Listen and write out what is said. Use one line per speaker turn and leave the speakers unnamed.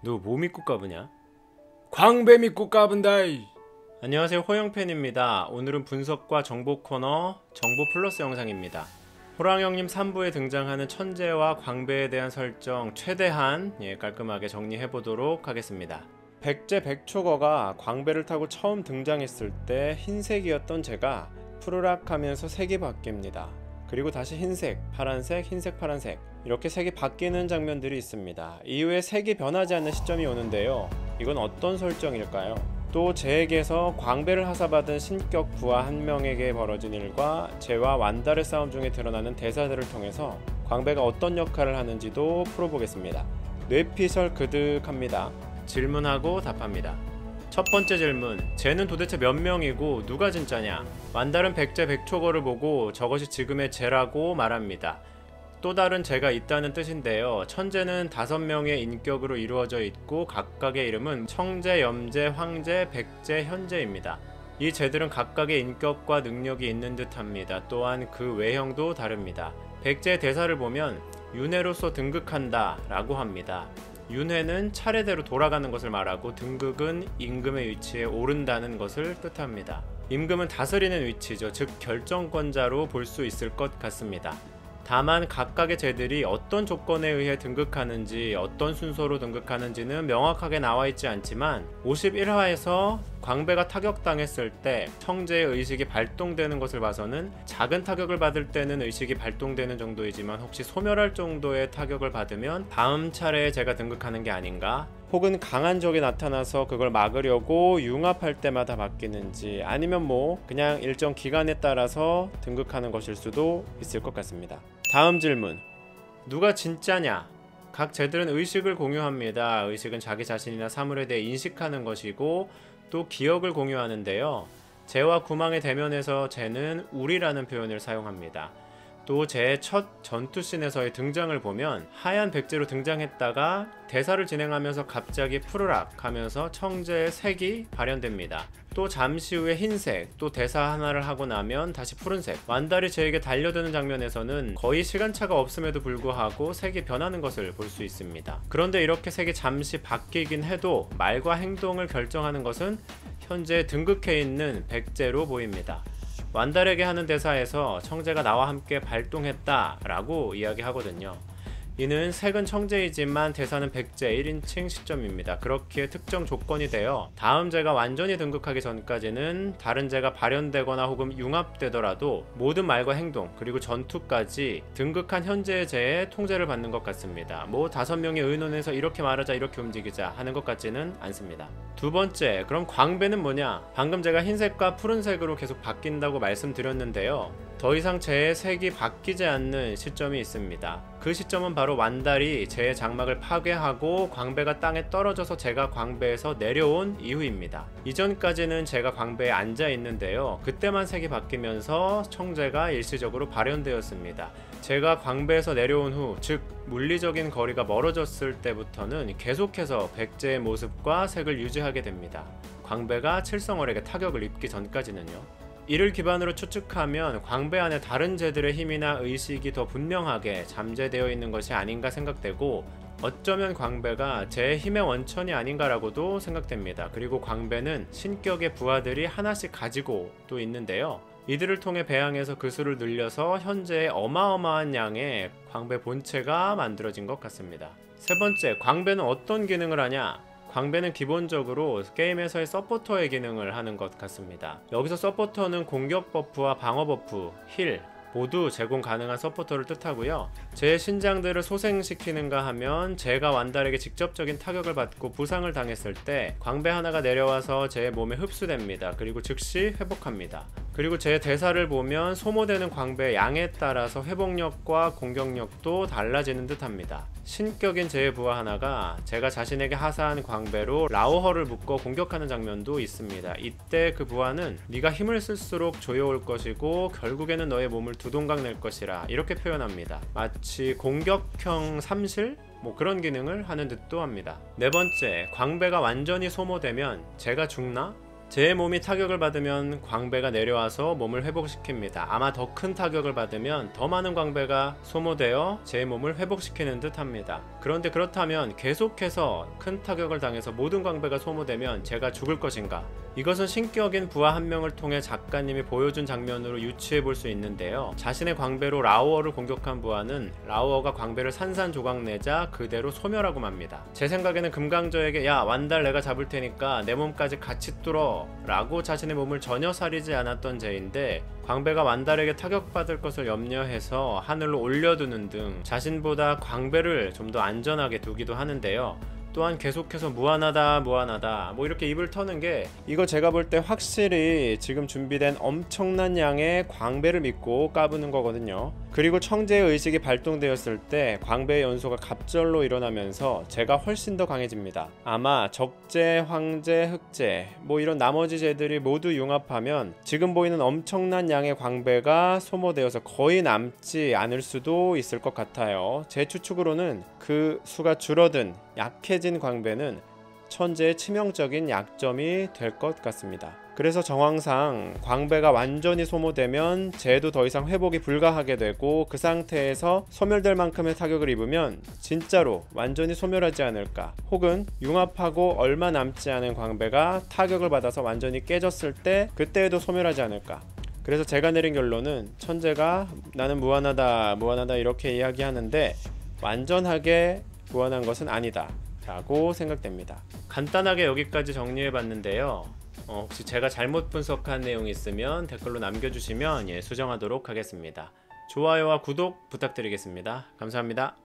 너 뭐 믿고 까부냐? 광배 믿고 까분다이. 안녕하세요, 호영팬입니다. 오늘은 분석과 정보 코너 정보 플러스 영상입니다. 호랑형님 3부에 등장하는 천재와 광배에 대한 설정 최대한 깔끔하게 정리해보도록 하겠습니다. 백제 백초거가 광배를 타고 처음 등장했을 때 흰색이었던 제가 푸르락 하면서 색이 바뀝니다. 그리고 다시 흰색, 파란색, 흰색, 파란색 이렇게 색이 바뀌는 장면들이 있습니다. 이후에 색이 변하지 않는 시점이 오는데요. 이건 어떤 설정일까요? 또 제에게서 광배를 하사받은 신격 부하 한 명에게 벌어진 일과 제와 완달의 싸움 중에 드러나는 대사들을 통해서 광배가 어떤 역할을 하는지도 풀어보겠습니다. 뇌피셜 그득합니다. 질문하고 답합니다. 첫 번째 질문, 쟤는 도대체 몇 명이고 누가 진짜냐? 완달은 백제 백초거를 보고 저것이 지금의 쟤라고 말합니다. 또 다른 쟤가 있다는 뜻인데요. 천재는 5명의 인격으로 이루어져 있고 각각의 이름은 청재, 염재, 황재, 백재, 현재입니다. 이 쟤들은 각각의 인격과 능력이 있는 듯합니다. 또한 그 외형도 다릅니다. 백제의 대사를 보면 윤회로서 등극한다 라고 합니다. 윤회는 차례대로 돌아가는 것을 말하고 등극은 임금의 위치에 오른다는 것을 뜻합니다. 임금은 다스리는 위치죠. 즉 결정권자로 볼 수 있을 것 같습니다. 다만 각각의 제들이 어떤 조건에 의해 등극하는지 어떤 순서로 등극하는지는 명확하게 나와 있지 않지만 51화에서 광배가 타격당했을 때 청재의 의식이 발동되는 것을 봐서는 작은 타격을 받을 때는 의식이 발동되는 정도이지만 혹시 소멸할 정도의 타격을 받으면 다음 차례에 제가 등극하는 게 아닌가? 혹은 강한 적이 나타나서 그걸 막으려고 융합할 때마다 바뀌는지 아니면 그냥 일정 기간에 따라서 등극하는 것일 수도 있을 것 같습니다. 다음 질문, 누가 진짜냐? 각 제들은 의식을 공유합니다. 의식은 자기 자신이나 사물에 대해 인식하는 것이고 또 기억을 공유하는데요. 제와 구망의 대면에서 제는 우리라는 표현을 사용합니다. 또 제 첫 전투씬에서의 등장을 보면 하얀 백제로 등장했다가 대사를 진행하면서 갑자기 푸르락 하면서 청재의 색이 발현됩니다. 또 잠시 후에 흰색, 또 대사 하나를 하고 나면 다시 푸른색. 완달이 제에게 달려드는 장면에서는 거의 시간차가 없음에도 불구하고 색이 변하는 것을 볼 수 있습니다. 그런데 이렇게 색이 잠시 바뀌긴 해도 말과 행동을 결정하는 것은 현재 등극해 있는 백제로 보입니다. 완달에게 하는 대사에서 청재가 나와 함께 발동했다 라고 이야기하거든요. 이는 색은 청재이지만 대사는 백제 1인칭 시점입니다. 그렇기에 특정 조건이 되어 다음 제가 완전히 등극하기 전까지는 다른 제가 발현되거나 혹은 융합되더라도 모든 말과 행동 그리고 전투까지 등극한 현재의 제의 통제를 받는 것 같습니다. 5명이 의논해서 이렇게 말하자 이렇게 움직이자 하는 것 같지는 않습니다. 두 번째, 그럼 광배는 뭐냐? 방금 제가 흰색과 푸른색으로 계속 바뀐다고 말씀드렸는데요. 더 이상 제의 색이 바뀌지 않는 시점이 있습니다. 그 시점은 바로 완달이 제의 장막을 파괴하고 광배가 땅에 떨어져서 제가 광배에서 내려온 이후입니다. 이전까지는 제가 광배에 앉아 있는데요. 그때만 색이 바뀌면서 청재가 일시적으로 발현되었습니다. 제가 광배에서 내려온 후, 즉 물리적인 거리가 멀어졌을 때부터는 계속해서 백제의 모습과 색을 유지하게 됩니다. 광배가 칠성월에게 타격을 입기 전까지는요. 이를 기반으로 추측하면 광배 안에 다른 제들의 힘이나 의식이 더 분명하게 잠재되어 있는 것이 아닌가 생각되고 어쩌면 광배가 제 힘의 원천이 아닌가라고도 생각됩니다. 그리고 광배는 신격의 부하들이 하나씩 가지고 또 있는데요. 이들을 통해 배양해서 그 수를 늘려서 현재의 어마어마한 양의 광배 본체가 만들어진 것 같습니다. 세 번째, 광배는 어떤 기능을 하냐? 광배는 기본적으로 게임에서의 서포터의 기능을 하는 것 같습니다. 여기서 서포터는 공격 버프와 방어 버프, 힐 모두 제공 가능한 서포터를 뜻하고요. 제 신장들을 소생시키는가 하면 제가 완달에게 직접적인 타격을 받고 부상을 당했을 때 광배 하나가 내려와서 제 몸에 흡수됩니다. 그리고 즉시 회복합니다. 그리고 제 대사를 보면 소모되는 광배의 양에 따라서 회복력과 공격력도 달라지는 듯합니다. 신격인 제의 부하 하나가 제가 자신에게 하사한 광배로 라오허를 묶어 공격하는 장면도 있습니다. 이때 그 부하는 네가 힘을 쓸수록 조여올 것이고 결국에는 너의 몸을 두동강 낼 것이라 이렇게 표현합니다. 마치 공격형 삼실? 그런 기능을 하는 듯도 합니다. 네 번째, 광배가 완전히 소모되면 제가 죽나? 제 몸이 타격을 받으면 광배가 내려와서 몸을 회복시킵니다. 아마 더 큰 타격을 받으면 더 많은 광배가 소모되어 제 몸을 회복시키는 듯 합니다. 그런데 그렇다면 계속해서 큰 타격을 당해서 모든 광배가 소모되면 제가 죽을 것인가? 이것은 신격인 부하 한 명을 통해 작가님이 보여준 장면으로 유추해 볼 수 있는데요. 자신의 광배로 라오어를 공격한 부하는 라오어가 광배를 산산조각 내자 그대로 소멸하고 맙니다. 제 생각에는 금강저에게 야 완달 내가 잡을 테니까 내 몸까지 같이 뚫어 라고 자신의 몸을 전혀 사리지 않았던 제인데 광배가 완달에게 타격받을 것을 염려해서 하늘로 올려두는 등 자신보다 광배를 좀 더 안전하게 두기도 하는데요. 또한 계속해서 무한하다 뭐 이렇게 입을 터는 게 이거 제가 볼 때 확실히 지금 준비된 엄청난 양의 광배를 믿고 까부는 거거든요. 그리고 청제의 의식이 발동되었을 때 광배의 연소가 갑절로 일어나면서 제가 훨씬 더 강해집니다. 아마 적제, 황제, 흑제 뭐 이런 나머지 제들이 모두 융합하면 지금 보이는 엄청난 양의 광배가 소모되어서 거의 남지 않을 수도 있을 것 같아요. 제 추측으로는 그 수가 줄어든 약해진 광배는 천재의 치명적인 약점이 될 것 같습니다. 그래서 정황상 광배가 완전히 소모되면 쟤도 더 이상 회복이 불가하게 되고 그 상태에서 소멸될 만큼의 타격을 입으면 진짜로 완전히 소멸하지 않을까, 혹은 융합하고 얼마 남지 않은 광배가 타격을 받아서 완전히 깨졌을 때 그때에도 소멸하지 않을까. 그래서 제가 내린 결론은 천재가 나는 무한하다 이렇게 이야기하는데 완전하게 무한한 것은 아니다 라고 생각됩니다. 간단하게 여기까지 정리해봤는데요. 혹시 제가 잘못 분석한 내용이 있으면 댓글로 남겨주시면 수정하도록 하겠습니다. 좋아요와 구독 부탁드리겠습니다. 감사합니다.